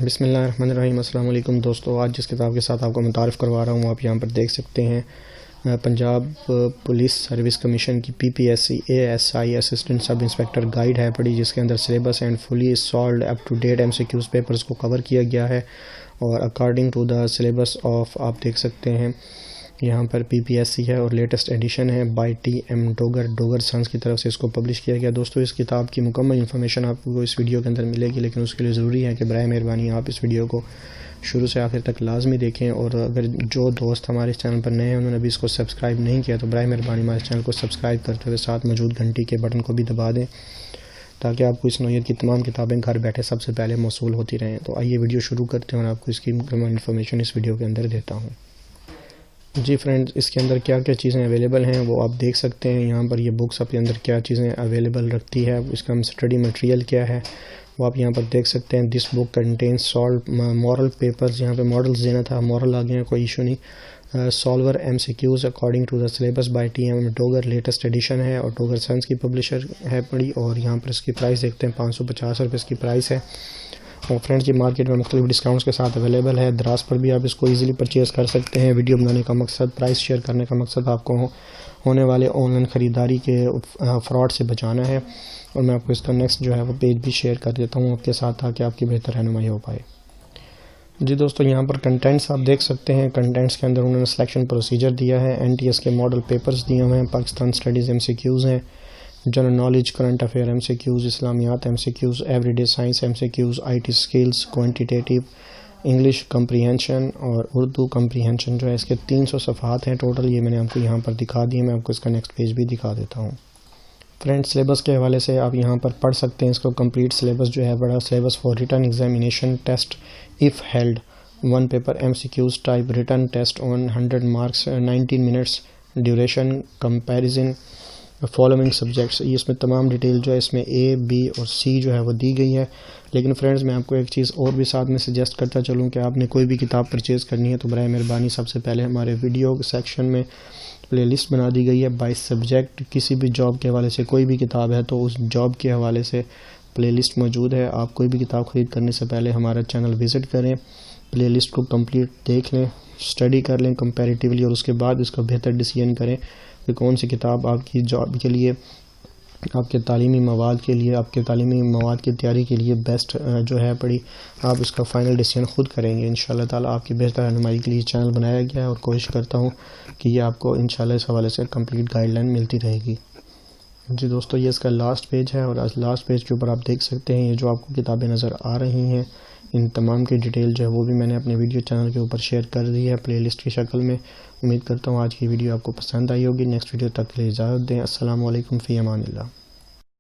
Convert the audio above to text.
بسم اللہ الرحمن الرحیم۔ السلام علیکم دوستو، آج جس کتاب کے ساتھ آپ کو متعارف کروا رہا ہوں آپ یہاں پر دیکھ سکتے ہیں پنجاب پولیس سروس کمیشن کی PPSC ASI assistant sub inspector guide ہے پڑی، جس کے اندر syllabus and fully solved up to date MCQs papers کو کور کیا گیا ہے، اور according to the syllabus of آپ دیکھ سکتے ہیں یہاں پر PPSC ہے اور لیٹسٹ ایڈیشن ہے بائی TM ڈوگر سنس کی طرف سے اس کو پبلش کیا گیا۔ دوستو اس کتاب کی مکمل انفارمیشن آپ کو اس ویڈیو کے اندر ملے گی، لیکن اس کے لیے ضروری ہے کہ برائے مہربانی آپ اس ویڈیو کو شروع سے آخر تک لازمی دیکھیں، اور اگر جو دوست ہمارے اس چینل پر نئے ہیں انہوں نے ابھی اس کو سبسکرائب نہیں کیا تو برائے مہربانی ہمارے چینل کو سبسکرائب کرتے ہوئے ساتھ موجود گھنٹی کے بٹن کو بھی دبا دیں تاکہ آپ کو اس نوعیت کی تمام کتابیں گھر بیٹھے سب سے پہلے موصول ہوتی رہیں۔ تو آئیے ویڈیو شروع کرتے ہیں اور آپ کو اس کی مکمل انفارمیشن اس ویڈیو کے اندر دیتا ہوں۔ جی فرینڈز، اس کے اندر کیا کیا چیزیں اویلیبل ہیں وہ آپ دیکھ سکتے ہیں۔ یہاں پر یہ بکس اپنے اندر کیا چیزیں اویلیبل رکھتی ہے، اس کا اسٹڈی مٹیریل کیا ہے وہ آپ یہاں پر دیکھ سکتے ہیں۔ دس بک کنٹینس سالوڈ مورل پیپرز، یہاں پہ ماڈلز دینا تھا، مورل آ گئے ہیں، کوئی ایشو نہیں۔ Solver MCQs according to the syllabus by TM Dogar, latest edition ہے اور ڈوگر سنس کی پبلشر ہے پڑی، اور یہاں پر اس کی پرائس دیکھتے ہیں 550 روپے اس کی پرائس ہے، اور فرینڈز یہ مارکیٹ میں مختلف ڈسکاؤنٹس کے ساتھ اویلیبل ہے۔ دراز پر بھی آپ اس کو ایزیلی پرچیز کر سکتے ہیں۔ ویڈیو بنانے کا مقصد، پرائس شیئر کرنے کا مقصد آپ کو ہونے والے آن لائن خریداری کے فراڈ سے بچانا ہے، اور میں آپ کو اس کا نیکسٹ جو ہے وہ پیج بھی شیئر کر دیتا ہوں آپ کے ساتھ تاکہ آپ کی بہتر رہنمائی ہو پائے۔ جی دوستو، یہاں پر کنٹینٹس آپ دیکھ سکتے ہیں۔ کنٹینٹس کے اندر انہوں نے سلیکشن پروسیجر دیا ہے، NTS کے ماڈل پیپرز دیے ہوئے ہیں، پاکستان اسٹڈیز MCQs ہیں، general knowledge, current affair MCQs، اسلامیات MCQs، every day science MCQs، IT skills, quantitative English comprehension اور اردو کمپریہنشن جو ہے اس کے 300 صفحات ہیں ٹوٹل، یہ میں نے آپ کو یہاں پر دکھا دیے، میں آپ کو اس کا نیکسٹ پیج بھی دکھا دیتا ہوں۔ فرینڈ سلیبس کے حوالے سے آپ یہاں پر پڑھ سکتے ہیں اس کو، کمپلیٹ سلیبس جو ہے بڑا syllabus for return examination test if held, 1 paper MCQs type return test on 100 marks, 19 minutes duration, comparison following subjects, یہ اس میں تمام ڈیٹیل جو ہے اس میں A B اور C جو ہے وہ دی گئی ہے۔ لیکن فرینڈز میں آپ کو ایک چیز اور بھی ساتھ میں سجیسٹ کرتا چلوں کہ آپ نے کوئی بھی کتاب پرچیز کرنی ہے تو برائے مہربانی سب سے پہلے ہمارے ویڈیو سیکشن میں پلے لسٹ بنا دی گئی ہے بائی سبجیکٹ، کسی بھی جاب کے حوالے سے کوئی بھی کتاب ہے تو اس جاب کے حوالے سے پلے لسٹ موجود ہے۔ آپ کوئی بھی کتاب خرید کرنے سے پہلے ہمارا چینل وزٹ کریں، پلے لسٹ کو کمپلیٹ دیکھ لیں، اسٹڈی کر لیں کمپیریٹیولی، اور اس کے بعد اس کا بہتر ڈیسیژن کریں کہ کون سی کتاب آپ کی جاب کے لیے، آپ کے تعلیمی مواد کے لیے، آپ کے تعلیمی مواد کی تیاری کے لیے بیسٹ جو ہے پڑی۔ آپ اس کا فائنل ڈیسیژن خود کریں گے انشاءاللہ تعالیٰ۔ آپ کی بہتر رہنمائی کے لیے چینل بنایا گیا ہے اور کوشش کرتا ہوں کہ یہ آپ کو انشاءاللہ اس حوالے سے کمپلیٹ گائیڈ لائن ملتی رہے گی۔ جی دوستو، یہ اس کا لاسٹ پیج ہے، اور لاسٹ پیج کے اوپر آپ دیکھ سکتے ہیں یہ جو آپ کو کتابیں نظر آ رہی ہیں ان تمام کی ڈیٹیل جو ہے وہ بھی میں نے اپنے ویڈیو چینل کے اوپر شیئر کر دی ہے پلے لسٹ کی شکل میں۔ امید کرتا ہوں آج کی ویڈیو آپ کو پسند آئی ہوگی۔ نیکسٹ ویڈیو تک کے لیے اجازت دیں۔ السلام علیکم، فی امان اللہ۔